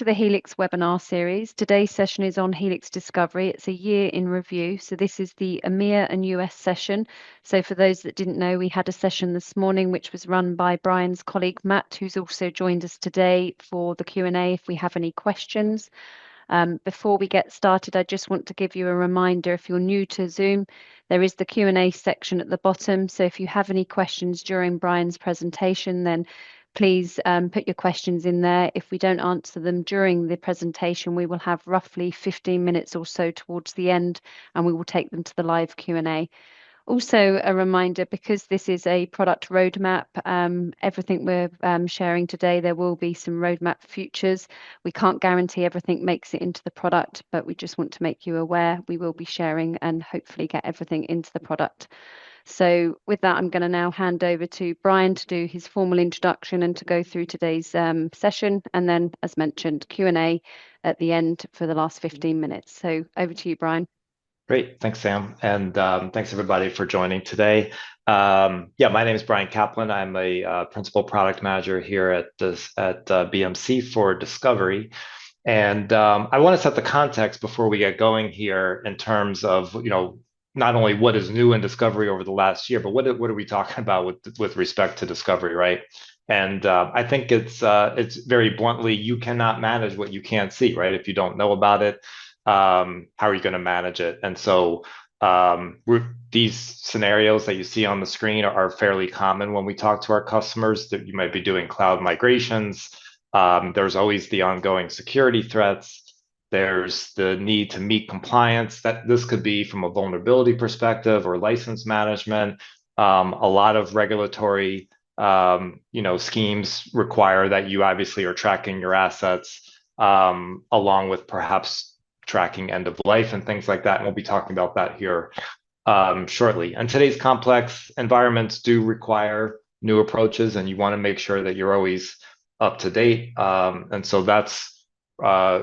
to the Helix webinar series. Today's session is on Helix Discovery. It's a year in review. So this is the EMEA and US session. So for those that didn't know, we had a session this morning, which was run by Brian's colleague, Matt, who's also joined us today for the Q&A if we have any questions. Before we get started, I just want to give you a reminder, if you're new to Zoom, there is the Q&A section at the bottom. So if you have any questions during Brian's presentation, then please put your questions in there. If we don't answer them during the presentation, we will have roughly 15 minutes or so towards the end, and we will take them to the live Q&A. Also, a reminder, because this is a product roadmap, everything we're sharing today, there will be some roadmap futures. We can't guarantee everything makes it into the product, but we just want to make you aware we will be sharing and hopefully get everything into the product. So with that, I'm going to now hand over to Brian to do his formal introduction and to go through today's session. And then, as mentioned, Q&A at the end for the last 15 minutes. So over to you, Brian. Great. Thanks, Sam. And thanks, everybody, for joining today. My name is Brian Kaplan. I'm a principal product manager here at BMC for Discovery. And I want to set the context before we get going here in terms of, not only what is new in Discovery over the last year, but what are we talking about with respect to Discovery, right? And I think it's very bluntly, you cannot manage what you can't see, right? If you don't know about it, how are you going to manage it? And so these scenarios that you see on the screen are fairly common when we talk to our customers, that you might be doing cloud migrations. There's always the ongoing security threats. There's the need to meet compliance. That this could be from a vulnerability perspective or license management. A lot of regulatory schemes require that you obviously are tracking your assets, along with perhaps tracking end of life and things like that. And we'll be talking about that here shortly. And today's complex environments do require new approaches, and you want to make sure that you're always up to date. And so that's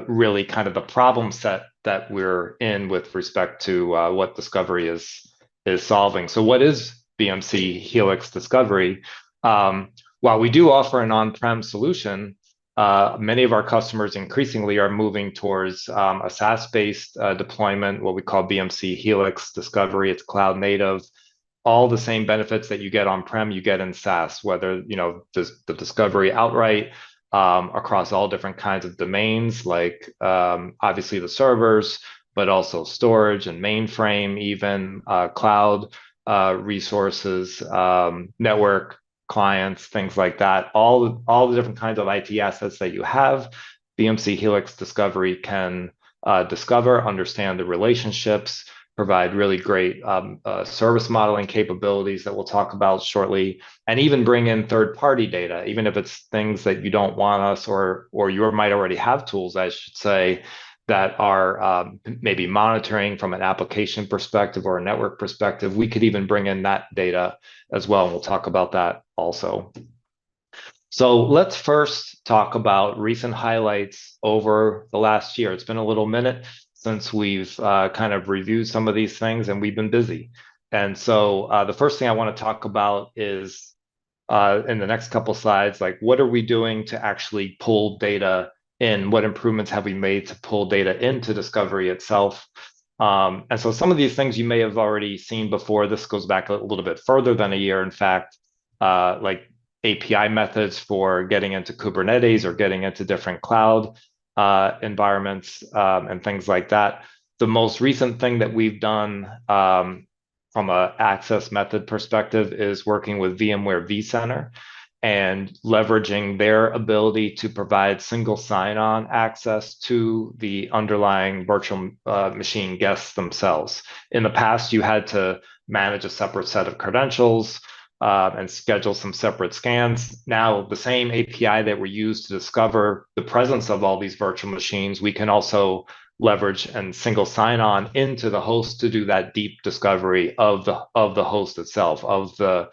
really kind of the problem set that we're in with respect to what Discovery is solving. So what is BMC Helix Discovery? While we do offer an on-prem solution, many of our customers increasingly are moving towards a SaaS-based deployment, what we call BMC Helix Discovery. It's cloud native. All the same benefits that you get on-prem, you get in SaaS, whether the Discovery outright, across all different kinds of domains, like obviously the servers, but also storage and mainframe, even cloud resources, network clients, things like that. All the different kinds of IT assets that you have, BMC Helix Discovery can discover, understand the relationships, provide really great service modeling capabilities that we'll talk about shortly, and even bring in third-party data, even if it's things that you don't want us or you might already have tools, I should say, that are maybe monitoring from an application perspective or a network perspective. We could even bring in that data as well, and we'll talk about that also. So let's first talk about recent highlights over the last year. It's been a little minute since we've kind of reviewed some of these things, and we've been busy. And so the first thing I want to talk about is in the next couple slides, like, what are we doing to actually pull data in? What improvements have we made to pull data into Discovery itself? And so some of these things you may have already seen before. This goes back a little bit further than a year, in fact, like API methods for getting into Kubernetes or getting into different cloud environments and things like that. The most recent thing that we've done from an access method perspective is working with VMware vCenter and leveraging their ability to provide single sign-on access to the underlying virtual machine guests themselves. In the past, you had to manage a separate set of credentials and schedule some separate scans. Now, the same API that we use to discover the presence of all these virtual machines, we can also leverage and single sign-on into the host to do that deep discovery of the host itself, of the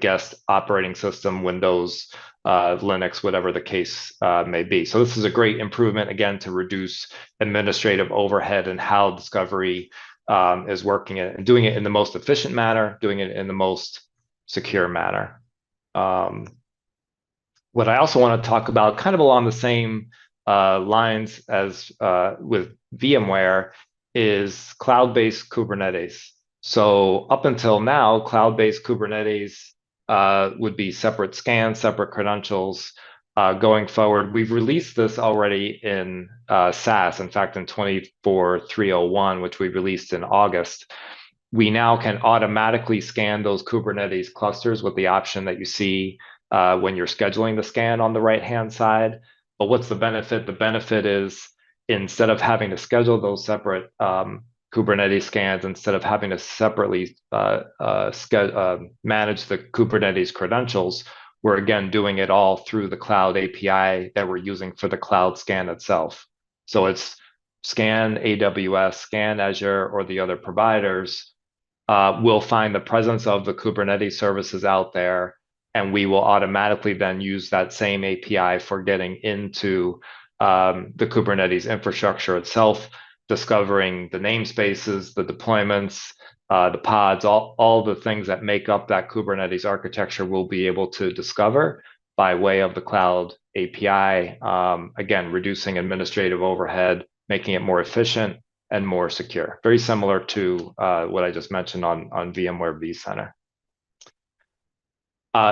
guest operating system, Windows, Linux, whatever the case may be. So this is a great improvement, again, to reduce administrative overhead and how Discovery is working it and doing it in the most efficient manner, doing it in the most secure manner. What I also want to talk about, kind of along the same lines as with VMware is cloud-based Kubernetes. So up until now, cloud-based Kubernetes would be separate scans, separate credentials. Going forward, we've released this already in SaaS. In fact, in 24.301, which we released in August, we now can automatically scan those Kubernetes clusters with the option that you see when you're scheduling the scan on the right-hand side. But what's the benefit? The benefit is instead of having to schedule those separate Kubernetes scans, instead of having to separately manage the Kubernetes credentials, we're again doing it all through the cloud API that we're using for the cloud scan itself. So it's scan AWS, scan Azure, or the other providers. We'll find the presence of the Kubernetes services out there, and we will automatically then use that same API for getting into the Kubernetes infrastructure itself, discovering the namespaces, the deployments, the pods, all the things that make up that Kubernetes architecture we'll be able to discover by way of the cloud API, again, reducing administrative overhead, making it more efficient and more secure. Very similar to what I just mentioned on VMware vCenter.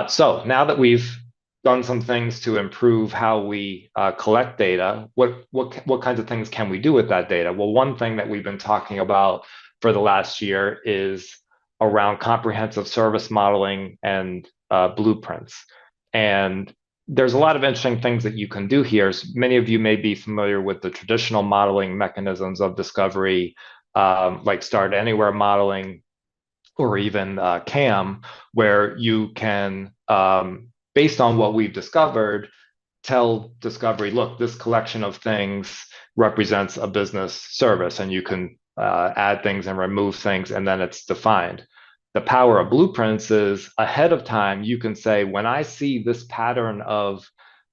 So now that we've done some things to improve how we collect data, what kinds of things can we do with that data? Well, one thing that we've been talking about for the last year is around comprehensive service modeling and blueprints. And there's a lot of interesting things that you can do here. So many of you may be familiar with the traditional modeling mechanisms of discovery, like Start Anywhere modeling, or even CAM, where you can, based on what we've discovered, tell Discovery, look, this collection of things represents a business service, and you can add things and remove things, and then it's defined. The power of blueprints is ahead of time, you can say, when I see this pattern of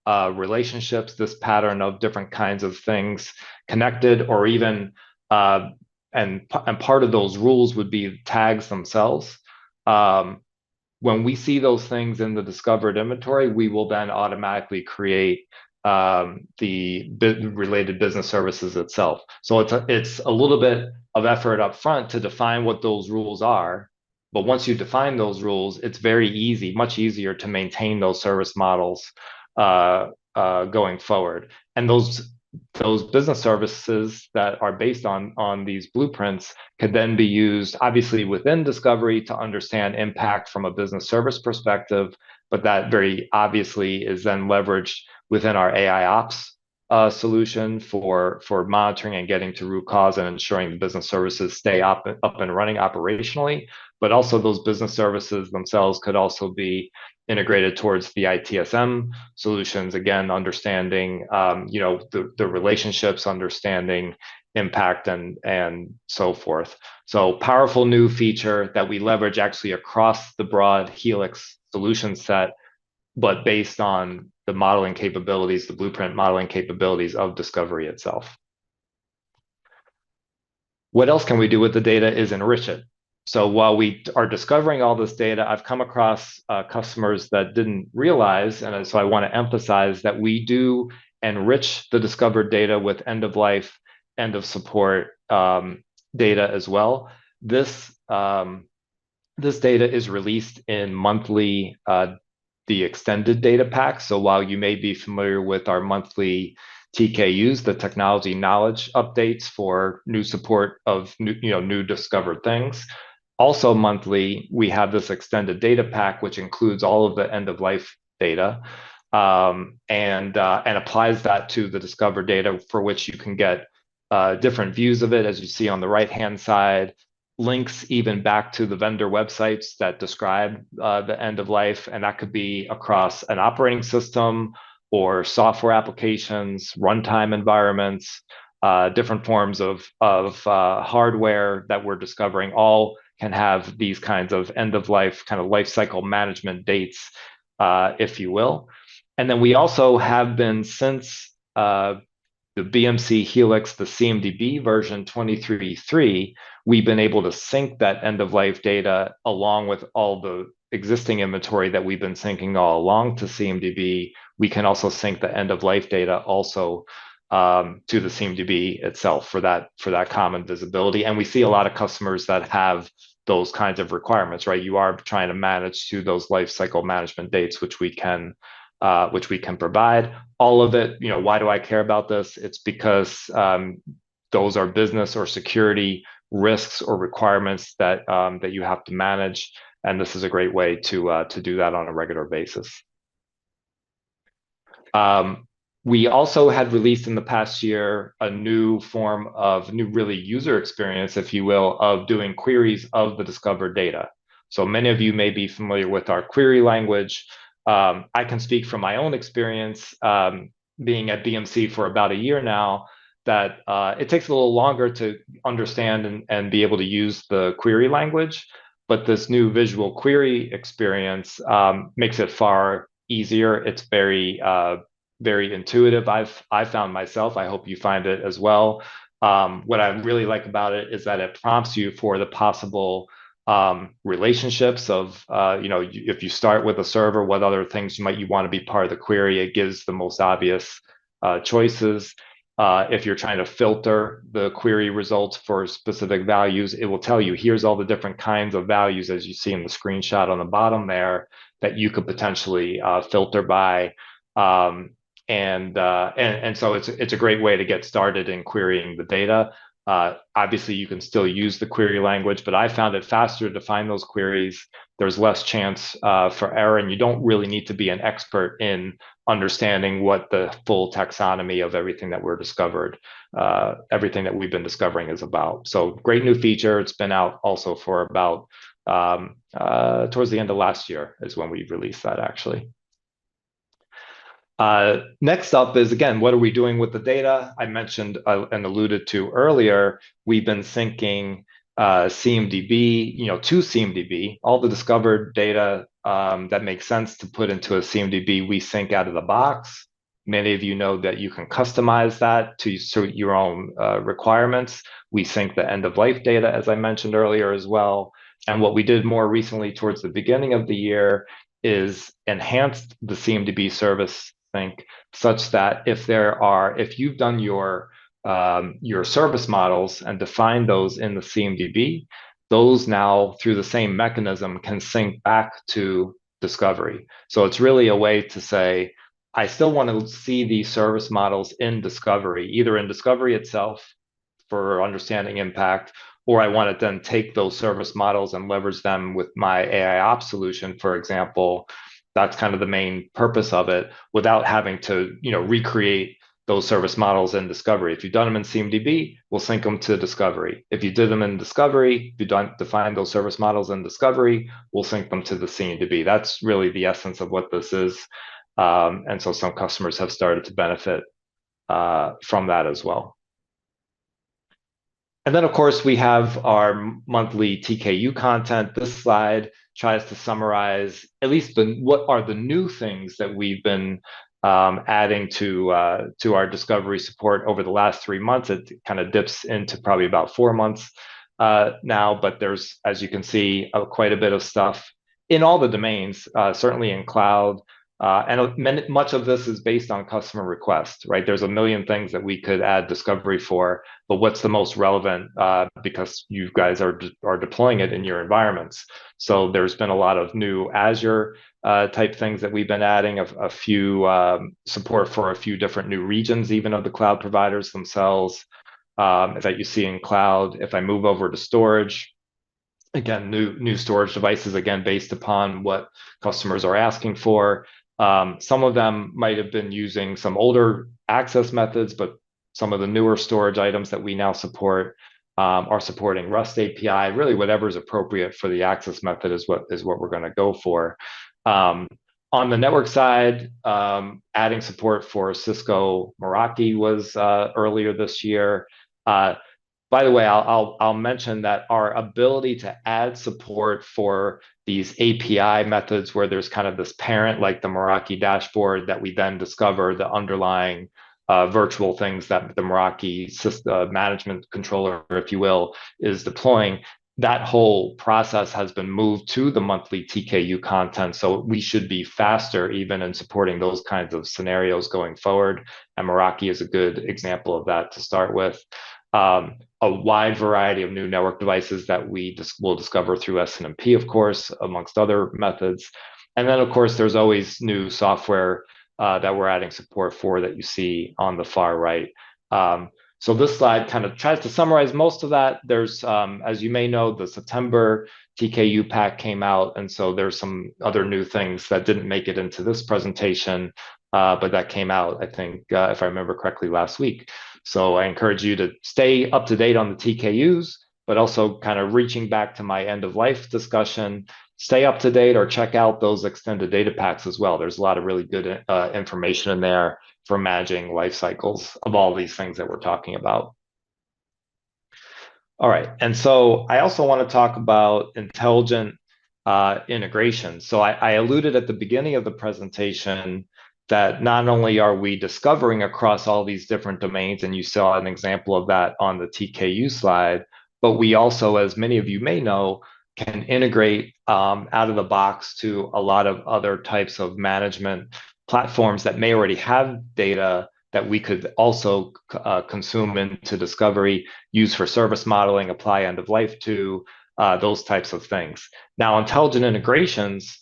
relationships, this pattern of different kinds of things connected, or even, and part of those rules would be tags themselves. When we see those things in the discovered inventory, we will then automatically create the related business services itself. So it's a little bit of effort up front to define what those rules are. But once you define those rules, it's very easy, much easier to maintain those service models going forward. And those business services that are based on these blueprints could then be used, obviously, within Discovery to understand impact from a business service perspective, but that very obviously is then leveraged within our AI ops solution for monitoring and getting to root cause and ensuring the business services stay up and running operationally. But also those business services themselves could also be integrated towards the ITSM solutions, again, understanding the relationships, understanding impact, and so forth. So powerful new feature that we leverage actually across the broad Helix solution set, but based on the modeling capabilities, the blueprint modeling capabilities of Discovery itself. What else can we do with the data is enrich it. So while we are discovering all this data, I've come across customers that didn't realize, and so I want to emphasize that we do enrich the discovered data with end of life, end of support data as well. This data is released in monthly the extended data pack. So while you may be familiar with our monthly TKUs, the technology knowledge updates for new support of new discovered things, also monthly we have this extended data pack, which includes all of the end of life data and applies that to the discovered data, for which you can get different views of it, as you see on the right hand side, links even back to the vendor websites that describe the end of life, and that could be across an operating system or software applications, runtime environments, different forms of hardware that we're discovering. All can have these kinds of end of life, kind of life cycle management dates, if you will. And then we also have been, since the BMC Helix, the CMDB version 23.3, we've been able to sync that end of life data along with all the existing inventory that we've been syncing all along to CMDB. We can also sync the end of life data also to the CMDB itself for that common visibility. And we see a lot of customers that have those kinds of requirements, right? You are trying to manage to those life cycle management dates, which we can provide. All of it, why do I care about this? It's because those are business or security risks or requirements that you have to manage, and this is a great way to do that on a regular basis. We also had released in the past year a new really user experience, if you will, of doing queries of the discovered data. So many of you may be familiar with our query language. I can speak from my own experience being at BMC for about a year now, that it takes a little longer to understand and be able to use the query language, but this new visual query experience makes it far easier. It's very intuitive. I found myself. I hope you find it as well. What I really like about it is that it prompts you for the possible relationships of, if you start with a server, what other things you want to be part of the query. It gives the most obvious choices. If you're trying to filter the query results for specific values, it will tell you, here's all the different kinds of values, as you see in the screenshot on the bottom there, that you could potentially filter by. And so it's a great way to get started in querying the data. Obviously, you can still use the query language, but I found it faster to find those queries. There's less chance for error, and you don't really need to be an expert in understanding what the full taxonomy of everything that everything that we've been discovering is about. So great new feature. It's been out also for about towards the end of last year is when we released that, actually. Next up is, again, what are we doing with the data? I mentioned and alluded to earlier, we've been syncing CMDB, to CMDB. All the discovered data that makes sense to put into a CMDB, we sync out of the box. Many of you know that you can customize that to suit your own requirements. We sync the end-of-life data, as I mentioned earlier, as well. And what we did more recently towards the beginning of the year is enhanced the CMDB service sync such that if you've done your service models and defined those in the CMDB, those now through the same mechanism can sync back to Discovery. So it's really a way to say, I still want to see these service models in Discovery, either in Discovery itself for understanding impact, or I want to then take those service models and leverage them with my AI ops solution, for example. That's kind of the main purpose of it, without having to, recreate those service models in Discovery. If you've done them in CMDB, we'll sync them to Discovery. If you did them in Discovery, if you define those service models in Discovery, we'll sync them to the CMDB. That's really the essence of what this is. And so some customers have started to benefit from that as well. And then, of course, we have our monthly TKU content. This slide tries to summarize at least what are the new things that we've been adding to our discovery support over the last 3 months. It kind of dips into probably about 4 months now, but there's, as you can see, quite a bit of stuff in all the domains, certainly in cloud. And much of this is based on customer request, right? There's a million things that we could add discovery for, but what's the most relevant because you guys are deploying it in your environments. So there's been a lot of new Azure type things that we've been adding, a few support for a few different new regions, even of the cloud providers themselves that you see in cloud. If I move over to storage, again, new storage devices, again, based upon what customers are asking for. Some of them might have been using some older access methods, but some of the newer storage items that we now support are supporting REST API. Really, whatever is appropriate for the access method is what we're going to go for. On the network side, adding support for Cisco Meraki was earlier this year. By the way, I'll mention that our ability to add support for these API methods where there's kind of this parent, like the Meraki dashboard, that we then discover the underlying virtual things that the Meraki system management controller, if you will, is deploying. that whole process has been moved to the monthly TKU content. So we should be faster even in supporting those kinds of scenarios going forward. And Meraki is a good example of that to start with. A wide variety of new network devices that we will discover through SNMP, of course, amongst other methods. And then, of course, there's always new software that we're adding support for that you see on the far right. So this slide kind of tries to summarize most of that. There's, as you may know, the September TKU pack came out, and so there's some other new things that didn't make it into this presentation, but that came out, I think, if I remember correctly, last week. So I encourage you to stay up to date on the TKUs, but also kind of reaching back to my end of life discussion, stay up to date or check out those extended data packs as well. There's a lot of really good information in there for managing life cycles of all these things that we're talking about. All right, and so I also want to talk about intelligent integration. So I alluded at the beginning of the presentation that not only are we discovering across all these different domains, and you saw an example of that on the TKU slide, but we also, as many of you may know, can integrate out of the box to a lot of other types of management platforms that may already have data that we could also consume into discovery, use for service modeling, apply end of life to, those types of things. Now, intelligent integrations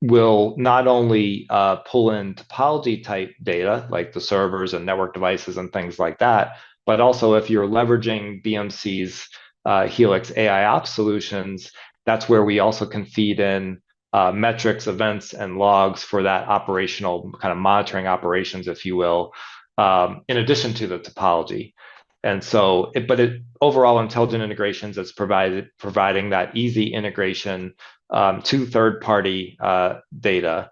will not only pull in topology type data, like the servers and network devices and things like that, but also if you're leveraging BMC's Helix AI Ops solutions, that's where we also can feed in metrics, events, and logs for that operational kind of monitoring operations, if you will, in addition to the topology. And so, overall intelligent integrations is providing that easy integration to third-party data.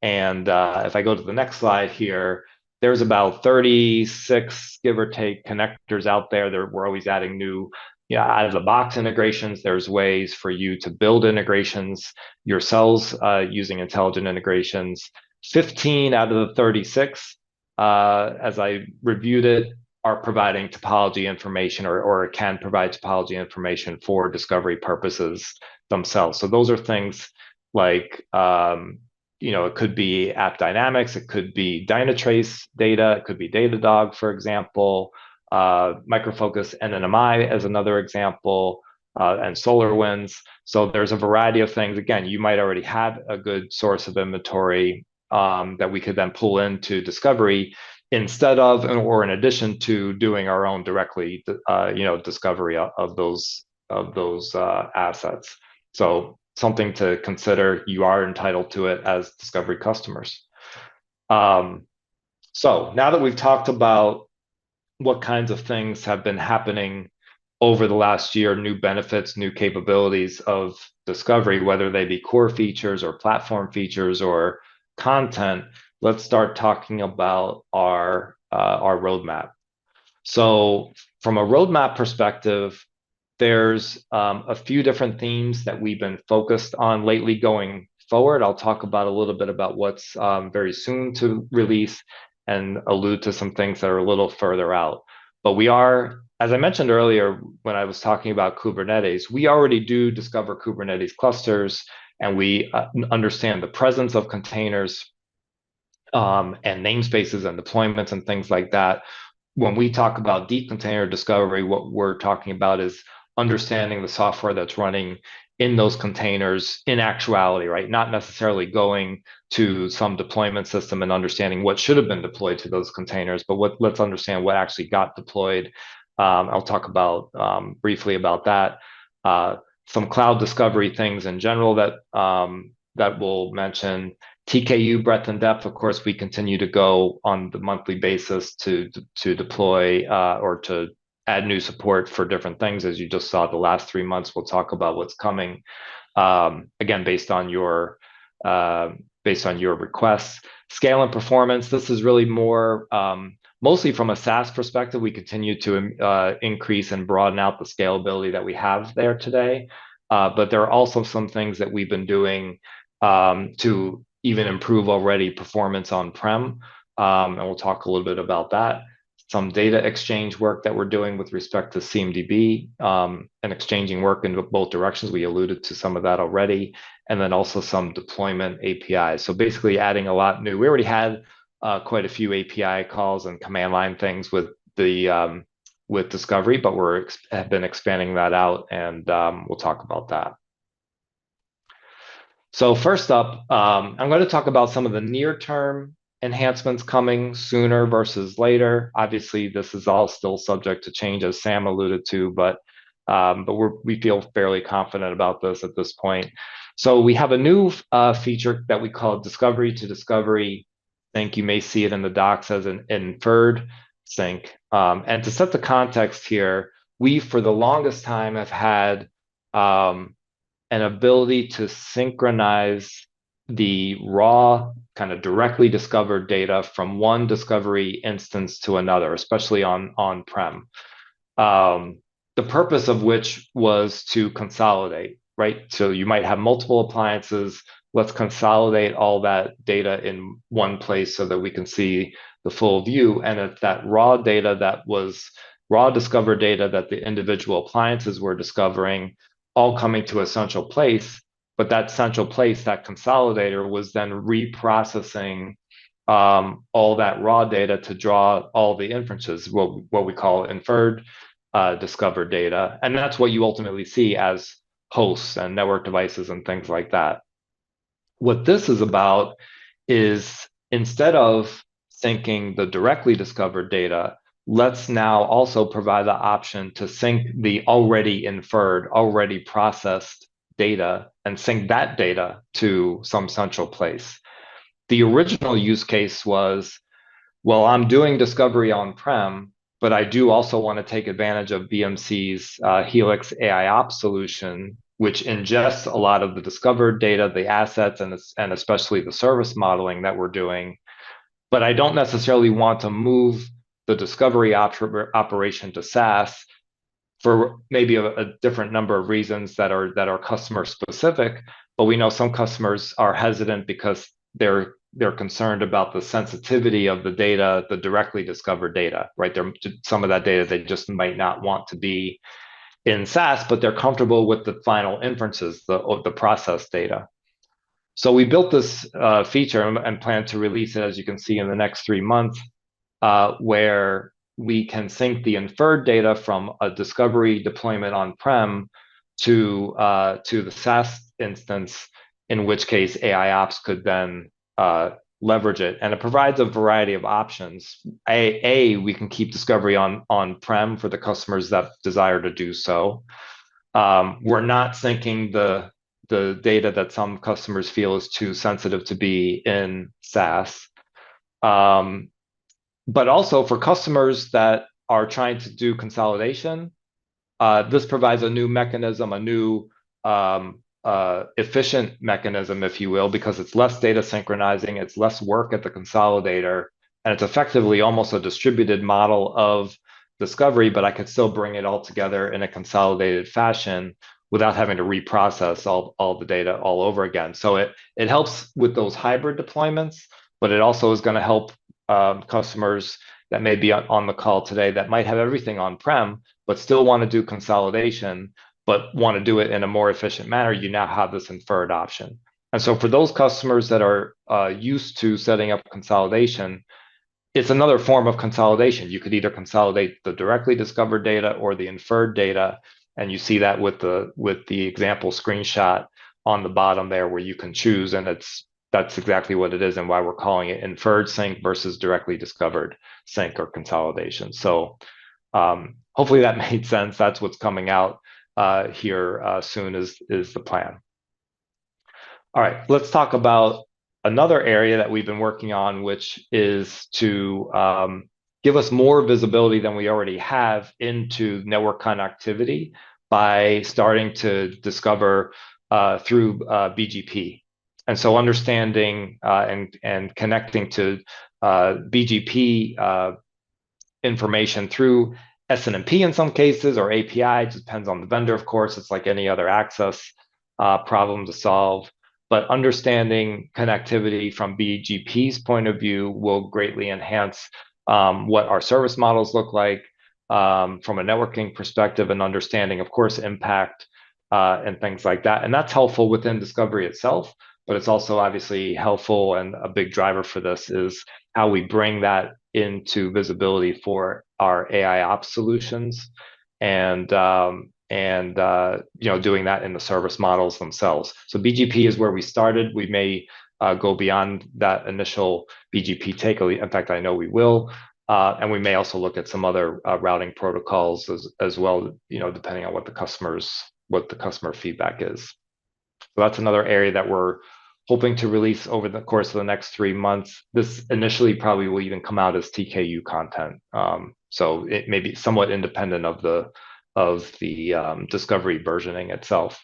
And if I go to the next slide here, there's about 36, give or take, connectors out there. We're always adding new, out of the box integrations. There's ways for you to build integrations yourselves using intelligent integrations. 15 out of the 36, as I reviewed it, are providing topology information or can provide topology information for discovery purposes themselves. So those are things like, it could be App Dynamics, it could be Dynatrace data, it could be Datadog, for example, Micro Focus NNMI as another example, and SolarWinds. So there's a variety of things. Again, you might already have a good source of inventory that we could then pull into discovery instead of or in addition to doing our own directly, discovery of those assets. So something to consider. You are entitled to it as discovery customers. So now that we've talked about what kinds of things have been happening over the last year, new benefits, new capabilities of discovery, whether they be core features or platform features or content, let's start talking about our roadmap. So from a roadmap perspective, there's a few different themes that we've been focused on lately going forward. I'll talk about a little bit about what's very soon to release and allude to some things that are a little further out. But we are, as I mentioned earlier, when I was talking about Kubernetes, we already do discover Kubernetes clusters, and we understand the presence of containers and namespaces and deployments and things like that. When we talk about deep container discovery, what we're talking about is understanding the software that's running in those containers in actuality, right? Not necessarily going to some deployment system and understanding what should have been deployed to those containers, but let's understand what actually got deployed. I'll talk about briefly about that. Some cloud discovery things in general that we'll mention. TKU breadth and depth, of course, we continue to go on the monthly basis to deploy or to add new support for different things. As you just saw the last 3 months, we'll talk about what's coming, again, based on your requests. Scale and performance, this is really more, mostly from a SaaS perspective, we continue to increase and broaden out the scalability that we have there today. But there are also some things that we've been doing to even improve already performance on-prem, and we'll talk a little bit about that. some data exchange work that we're doing with respect to CMDB, and exchanging work in both directions. We alluded to some of that already, and then also some deployment APIs. So basically adding a lot new. We already had quite a few API calls and command line things with the with Discovery, but have been expanding that out, and we'll talk about that. So first up, I'm going to talk about some of the near-term enhancements coming sooner versus later. Obviously, this is all still subject to change, as Sam alluded to, but we feel fairly confident about this at this point. So we have a new feature that we call Discovery to Discovery Sync. You may see it in the docs as an inferred sync. And to set the context here, we, for the longest time, have had an ability to synchronize the raw kind of directly discovered data from one discovery instance to another, especially on-prem. The purpose of which was to consolidate, right? So you might have multiple appliances. Let's consolidate all that data in one place so that we can see the full view. And it's that raw data that was raw discovered data that the individual appliances were discovering all coming to a central place, but that central place, that consolidator, was then reprocessing all that raw data to draw all the inferences, what we call inferred discovered data. And that's what you ultimately see as hosts and network devices and things like that. What this is about is, instead of syncing the directly discovered data, let's now also provide the option to sync the already inferred, already processed data and sync that data to some central place. The original use case was, well, I'm doing discovery on-prem, but I do also want to take advantage of BMC's Helix AI Ops solution, which ingests a lot of the discovered data, the assets, and especially the service modeling that we're doing. But I don't necessarily want to move the discovery operation to SaaS for maybe a different number of reasons that are customer specific. But we know some customers are hesitant because they're concerned about the sensitivity of the data, the directly discovered data, right? Some of that data they just might not want to be in SaaS, but they're comfortable with the final inferences, the process data. So we built this feature and plan to release it, as you can see, in the next 3 months, where we can sync the inferred data from a discovery deployment on-prem to the SaaS instance, in which case AI Ops could then leverage it. And it provides a variety of options. We can keep discovery on-prem for the customers that desire to do so. We're not syncing the data that some customers feel is too sensitive to be in SaaS. But also for customers that are trying to do consolidation, this provides a new mechanism, a new efficient mechanism, if you will, because it's less data synchronizing, it's less work at the consolidator, and it's effectively almost a distributed model of discovery, but I could still bring it all together in a consolidated fashion without having to reprocess all the data all over again. So it helps with those hybrid deployments, but it also is going to help customers that may be on the call today that might have everything on-prem, but still want to do consolidation, but want to do it in a more efficient manner. You now have this inferred option. And so for those customers that are used to setting up consolidation, it's another form of consolidation. You could either consolidate the directly discovered data or the inferred data. And you see that with the example screenshot on the bottom there, where you can choose, and that's exactly what it is and why we're calling it inferred sync versus directly discovered sync or consolidation. So hopefully that made sense. That's what's coming out here soon is the plan. All right, let's talk about another area that we've been working on, which is to give us more visibility than we already have into network connectivity by starting to discover through BGP. And so understanding and connecting to BGP information through SNMP in some cases, or API, it depends on the vendor, of course. It's like any other access problem to solve. But understanding connectivity from BGP's point of view will greatly enhance what our service models look like from a networking perspective, and understanding, of course, impact and things like that. And that's helpful within Discovery itself, but it's also obviously helpful, and a big driver for this is how we bring that into visibility for our AI ops solutions, and doing that in the service models themselves. So BGP is where we started. We may go beyond that initial BGP takeaway. In fact, I know we will. And we may also look at some other routing protocols as well, depending on what the customer feedback is. So that's another area that we're hoping to release over the course of the next 3 months. This initially probably will even come out as TKU content. So it may be somewhat independent of the Discovery versioning itself.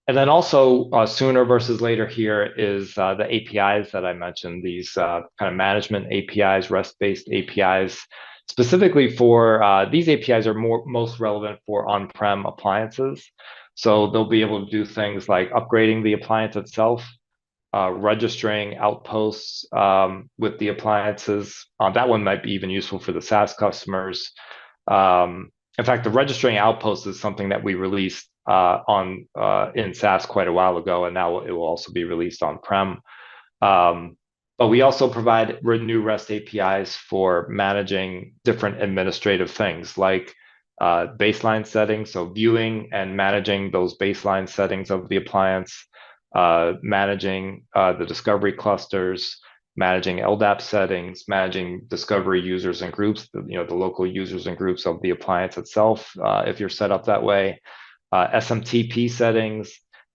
And then also sooner versus later here is the APIs that I mentioned, these kind of management APIs, REST-based APIs. Specifically for these APIs are most relevant for on-prem appliances. So they'll be able to do things like upgrading the appliance itself, registering outposts with the appliances. That one might be even useful for the SaaS customers. In fact, the registering outposts is something that we released in SaaS quite a while ago, and now it will also be released on-prem. But we also provide new REST APIs for managing different administrative things like baseline settings, so viewing and managing those baseline settings of the appliance, managing the Discovery clusters, managing LDAP settings, managing Discovery users and groups, the local users and groups of the appliance itself, if you're set up that way, SMTP settings,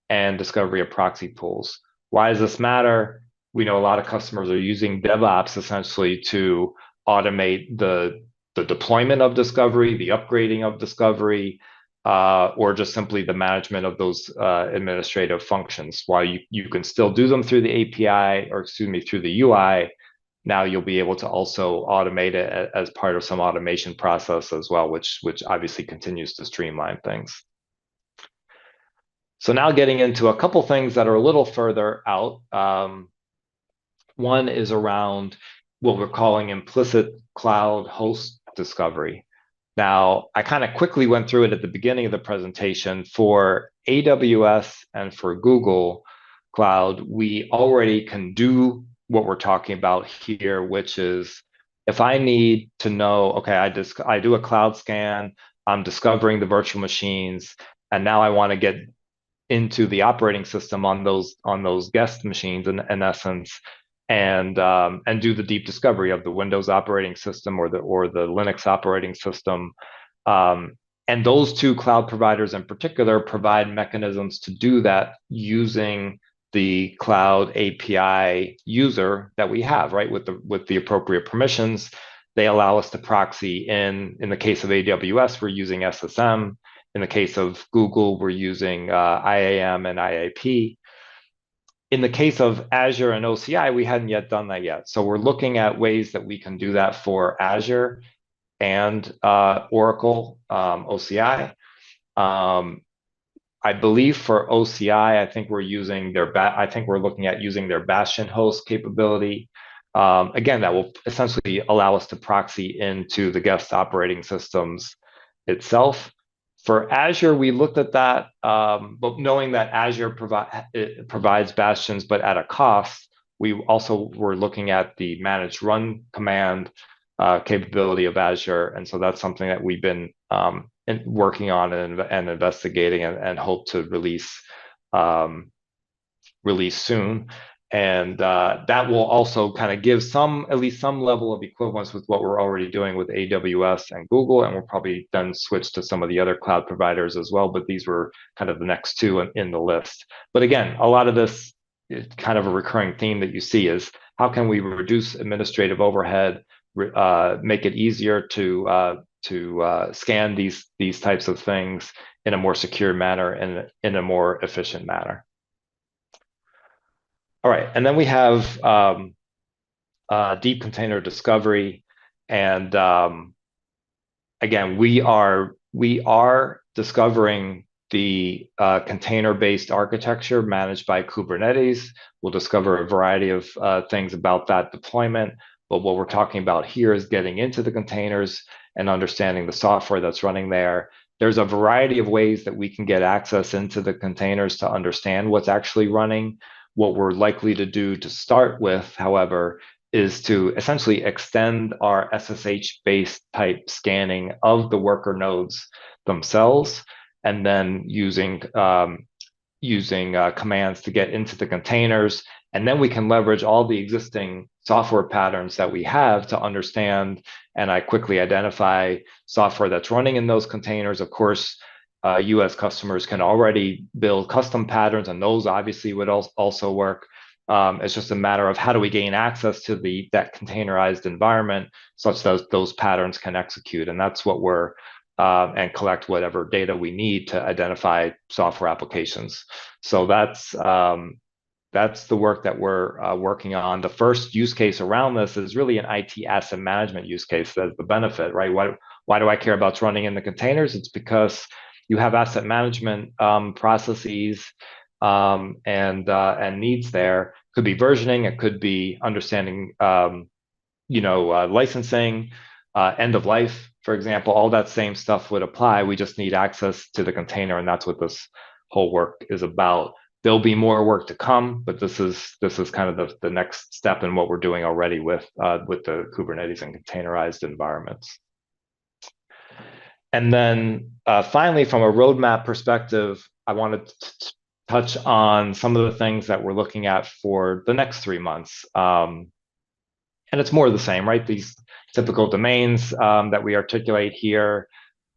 and discovery of proxy pools. Why does this matter? We know a lot of customers are using DevOps essentially to automate the deployment of Discovery, the upgrading of Discovery, or just simply the management of those administrative functions. While you can still do them through the API, or excuse me, through the UI, now you'll be able to also automate it as part of some automation process as well, which obviously continues to streamline things. So now getting into a couple things that are a little further out. One is around what we're calling implicit cloud host discovery. Now, I kind of quickly went through it at the beginning of the presentation. For AWS and for Google Cloud, we already can do what we're talking about here, which is if I need to know, okay, I do a cloud scan, I'm discovering the virtual machines, and now I want to get into the operating system on those guest machines in essence, and do the deep discovery of the Windows operating system or the Linux operating system. And those two cloud providers in particular provide mechanisms to do that using the cloud API user that we have, right? With the appropriate permissions, they allow us to proxy in the case of AWS, we're using SSM. In the case of Google, we're using IAM and IAP. In the case of Azure and OCI, we hadn't yet done that yet. So we're looking at ways that we can do that for Azure and Oracle OCI. I believe for OCI, I think we're looking at using their Bastion host capability. Again, that will essentially allow us to proxy into the guest operating systems itself. For Azure, we looked at that, but knowing that Azure provides bastions, but at a cost, we also were looking at the managed run command capability of Azure. And so that's something that we've been working on and investigating and hope to release soon. And that will also kind of give at least some level of equivalence with what we're already doing with AWS and Google, and we'll probably then switch to some of the other cloud providers as well, but these were kind of the next two in the list. But again, a lot of this is kind of a recurring theme that you see is how can we reduce administrative overhead, make it easier to scan these types of things in a more secure manner and in a more efficient manner. All right, and then we have deep container discovery, and again, we are discovering the container-based architecture managed by Kubernetes. We'll discover a variety of things about that deployment. But what we're talking about here is getting into the containers and understanding the software that's running there. There's a variety of ways that we can get access into the containers to understand what's actually running. What we're likely to do to start with, however, is to essentially extend our SSH-based type scanning of the worker nodes themselves, and then using commands to get into the containers. And then we can leverage all the existing software patterns that we have to understand and I quickly identify software that's running in those containers. Of course, US customers can already build custom patterns, and those obviously would also work. It's just a matter of how do we gain access to that containerized environment such that those patterns can execute. And that's what we're and collect whatever data we need to identify software applications. So that's the work that we're working on. The first use case around this is really an IT asset management use case. That's the benefit, right? Why do I care about running in the containers? It's because you have asset management processes and needs there. Could be versioning, it could be understanding licensing, end of life, for example, all that same stuff would apply. We just need access to the container, and that's what this whole work is about. There'll be more work to come, but this is kind of the next step in what we're doing already with the Kubernetes and containerized environments. And then finally, from a roadmap perspective, I wanted to touch on some of the things that we're looking at for the next 3 months. And it's more of the same, right? These typical domains that we articulate here,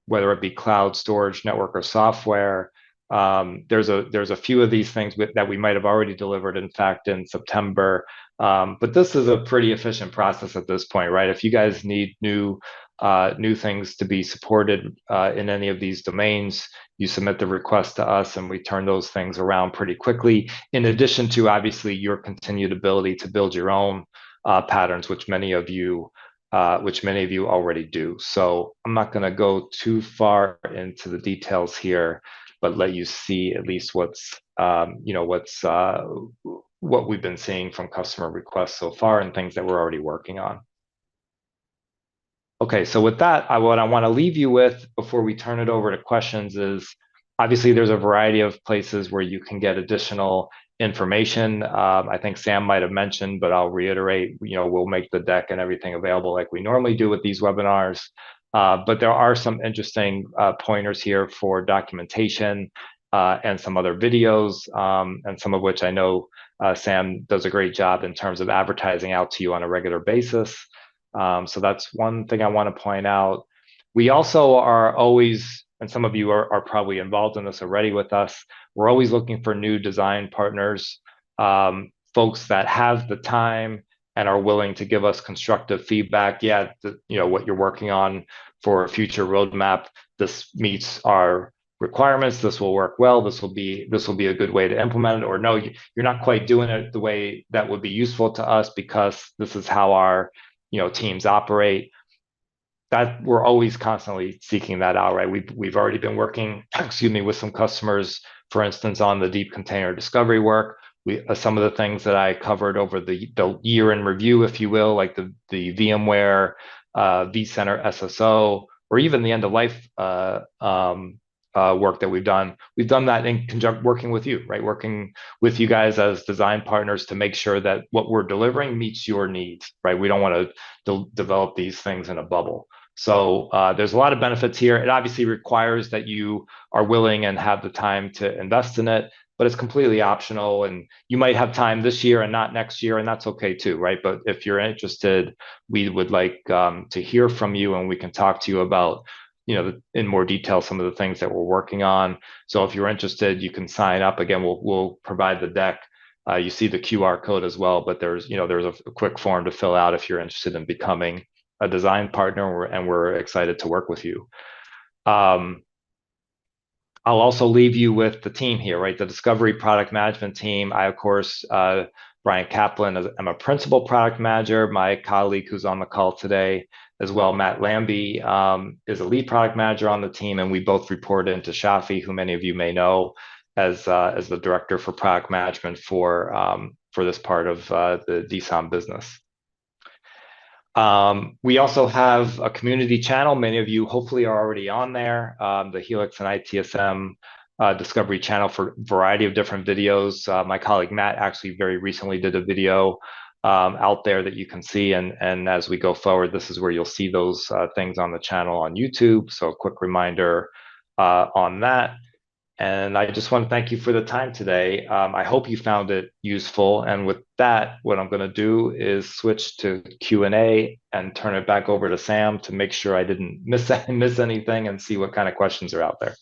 whether it be cloud, storage, network, or software. There's a few of these things that we might have already delivered, in fact, in September. But this is a pretty efficient process at this point, right? If you guys need new things to be supported in any of these domains, you submit the request to us, and we turn those things around pretty quickly. In addition to obviously your continued ability to build your own patterns, which many of you already do. So I'm not going to go too far into the details here, but let you see at least what we've been seeing from customer requests so far and things that we're already working on. Okay, so with that, what I want to leave you with before we turn it over to questions is obviously there's a variety of places where you can get additional information. I think Sam might have mentioned, but I'll reiterate, we'll make the deck and everything available like we normally do with these webinars. But there are some interesting pointers here for documentation and some other videos, and some of which I know Sam does a great job in terms of advertising out to you on a regular basis. So that's one thing I want to point out. We also are always, and some of you are probably involved in this already with us, we're always looking for new design partners, folks that have the time and are willing to give us constructive feedback. Yeah, what you're working on for a future roadmap, this meets our requirements, this will work well, this will be a good way to implement it, or no, you're not quite doing it the way that would be useful to us because this is how our teams operate. That we're always constantly seeking that out, right? We've already been working, with some customers, for instance, on the deep container discovery work. Some of the things that I covered over the year in review, if you will, like the VMware vCenter SSO, or even the end of life work that we've done. We've done that in conjunction working with you, right? Working with you guys as design partners to make sure that what we're delivering meets your needs, right? We don't want to develop these things in a bubble. So there's a lot of benefits here. It obviously requires that you are willing and have the time to invest in it, but it's completely optional. And you might have time this year and not next year, and that's okay too, right? But if you're interested, we would like to hear from you, and we can talk to you about in more detail some of the things that we're working on. So if you're interested, you can sign up. Again, we'll provide the deck. You see the QR code as well, but there's a quick form to fill out if you're interested in becoming a design partner, and we're excited to work with you. I'll also leave you with the team here, right? The Discovery Product Management team. I, of course, Brian Kaplan, I'm a principal product manager. My colleague who's on the call today as well, Matt Lambie, is a lead product manager on the team, and we both report into Shafi, who many of you may know as the director for product management for this part of the DSOM business. We also have a community channel. Many of you hopefully are already on there, the Helix and ITSM Discovery channel for a variety of different videos. My colleague Matt actually very recently did a video out there that you can see. And as we go forward, this is where you'll see those things on the channel on YouTube. So a quick reminder on that. And I just want to thank you for the time today. I hope you found it useful. And with that, what I'm going to do is switch to Q&A and turn it back over to Sam to make sure I didn't miss anything and see what kind of questions are out there.